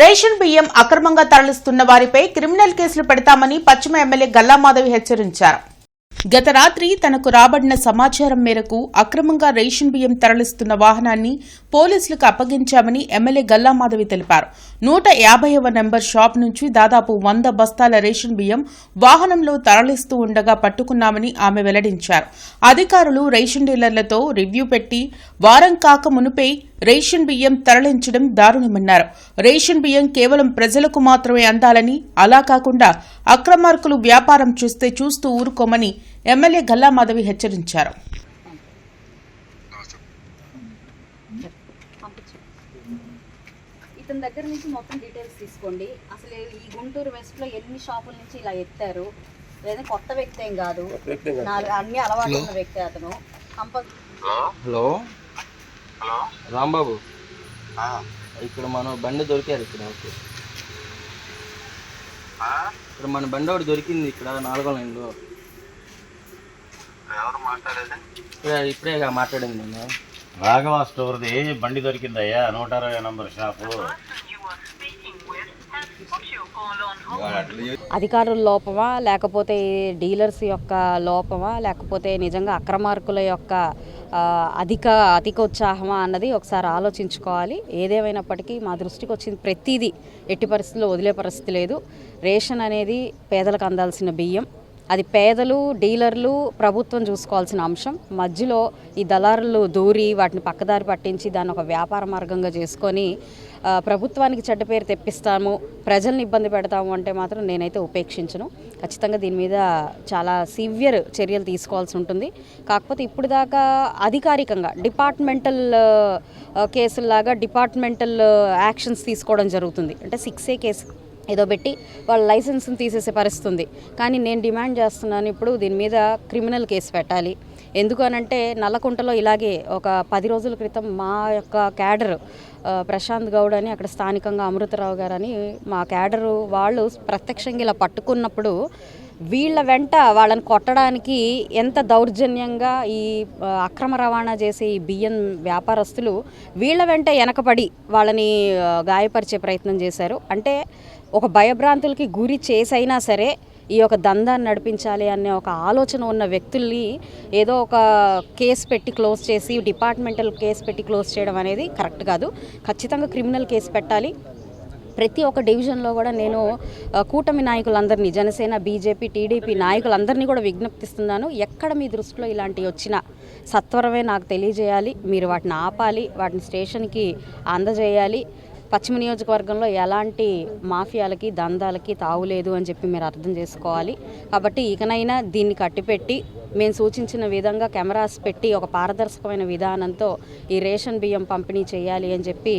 Ration బియ్యం అక్రమంగా తరలిస్తున్న వారిపై క్రిమినల్ కేసులు పెడతామని పశ్చిమ ఎమ్మెల్యే గల్లా మాధవి హెచ్చరించారు. గత రాత్రి తనకు రాబడిన సమాచారం మేరకు అక్రమంగా రేషన్ బియ్యం తరలిస్తున్న వాహనాన్ని పోలీసులకు అప్పగించామని ఎమ్మెల్యే గల్లా మాధవి తెలిపారు. 150వ నెంబర్ షాప్ నుంచి దాదాపు 100 బస్తాల రేషన్ బియ్యం వాహనంలో తరలిస్తూ ఉండగా పట్టుకున్నామని ఆమె వెల్లడించారు. అధికారులు రేషన్ డీలర్లతో రివ్యూ పెట్టి వారం కాక మునుపే రేషన్ బియ్యం తరలించడం దారుణమన్నారు. రేషన్ బియ్యం కేవలం ప్రజలకు మాత్రమే అందాలని, అలా కాకుండా అక్రమార్కులు వ్యాపారం చేస్తే చూస్తూ ఊరుకోమని ఎమ్మెల్యే గల్లా మాధవి హెచ్చరించారు. ఇతని దగ్గర నుంచి మొత్తం డీటెయిల్స్ తీసుకోండి. అసలు ఈ గుంటూరు వెస్ట్ లో ఎన్ని షాపుల నుంచి ఇలా ఎత్తారు, లేదా కొత్త వ్యక్తి ఏం కాదు, అన్ని అలవాటు ఉన్న వ్యక్తి అతను. హలో రాంబాబు, ఇక్కడ మన బండి దొరికారు. ఇక్కడ మన బండి ఒకటి దొరికింది ఇక్కడ 4వ లైన్లో. ఇప్పుడే మాట్లాడింది నేను. రాఘవ స్టోర్ది బండి దొరికిందయ్యా, 160 నంబర్ షాపు. అధికారుల లోపమా, లేకపోతే డీలర్స్ యొక్క లోపమా, లేకపోతే నిజంగా అక్రమార్కుల యొక్క అధికోత్సాహమా అన్నది ఒకసారి ఆలోచించుకోవాలి. ఏదేమైనప్పటికీ మా దృష్టికి వచ్చింది ప్రతిదీ ఎట్టి పరిస్థితుల్లో వదిలే పరిస్థితి లేదు. రేషన్ అనేది పేదలకు అందాల్సిన బియ్యం, అది పేదలు, డీలర్లు, ప్రభుత్వం చూసుకోవాల్సిన అంశం. మధ్యలో ఈ దళారులు దూరి వాటిని పక్కదారి పట్టించి దాన్ని ఒక వ్యాపార మార్గంగా చేసుకొని ప్రభుత్వానికి చెడ్డ పేరు తెప్పిస్తాము, ప్రజల్ని ఇబ్బంది పెడతాము అంటే మాత్రం నేనైతే ఉపేక్షించను. ఖచ్చితంగా దీని మీద చాలా సివియర్ చర్యలు తీసుకోవాల్సి ఉంటుంది. కాకపోతే ఇప్పుడు దాకా అధికారికంగా డిపార్ట్మెంటల్ కేసుల్లాగా డిపార్ట్మెంటల్ యాక్షన్స్ తీసుకోవడం జరుగుతుంది. అంటే 6A కేసు ఏదో పెట్టి వాళ్ళ లైసెన్స్ని తీసేసే పరిస్థితి ఉంది. కానీ నేను డిమాండ్ చేస్తున్నాను, ఇప్పుడు దీని మీద క్రిమినల్ కేసు పెట్టాలి. ఎందుకు అనంటే నల్లకుంటలో ఇలాగే ఒక 10 రోజుల క్రితం మా యొక్క క్యాడర్ ప్రశాంత్ గౌడ్ అని, అక్కడ స్థానికంగా అమృతరావు గారు అని మా క్యాడరు వాళ్ళు ప్రత్యక్షంగా ఇలా పట్టుకున్నప్పుడు వీళ్ళ వెంట వాళ్ళని కొట్టడానికి ఎంత దౌర్జన్యంగా ఈ అక్రమ రవాణా చేసే ఈ బియ్యం వ్యాపారస్తులు వీళ్ళ వెంట వెనకపడి వాళ్ళని గాయపరిచే ప్రయత్నం చేశారు. అంటే ఒక భయభ్రాంతులకి గురి చేసైనా సరే ఈ యొక్క దందాన్ని నడిపించాలి అనే ఒక ఆలోచన ఉన్న వ్యక్తుల్ని ఏదో ఒక కేసు పెట్టి క్లోజ్ చేసి, డిపార్ట్మెంటల్ కేసు పెట్టి క్లోజ్ చేయడం అనేది కరెక్ట్ కాదు. ఖచ్చితంగా క్రిమినల్ కేసు పెట్టాలి. ప్రతి ఒక్క డివిజన్లో కూడా నేను కూటమి నాయకులందరినీ, జనసేన, బీజేపీ, టీడీపీ నాయకులందరినీ కూడా విజ్ఞప్తిస్తున్నాను. ఎక్కడ మీ దృష్టిలో ఇలాంటివి వచ్చినా సత్వరమే నాకు తెలియజేయాలి. మీరు వాటిని ఆపాలి, వాటిని స్టేషన్కి అందజేయాలి. పశ్చిమ నియోజకవర్గంలో ఎలాంటి మాఫియాలకి, దందాలకి తావులేదు అని చెప్పి మీరు అర్థం చేసుకోవాలి. కాబట్టి ఇకనైనా దీన్ని కట్టిపెట్టి మేము సూచించిన విధంగా కెమెరాస్ పెట్టి ఒక పారదర్శకమైన విధానంతో ఈ రేషన్ బియ్యం పంపిణీ చేయాలి అని చెప్పి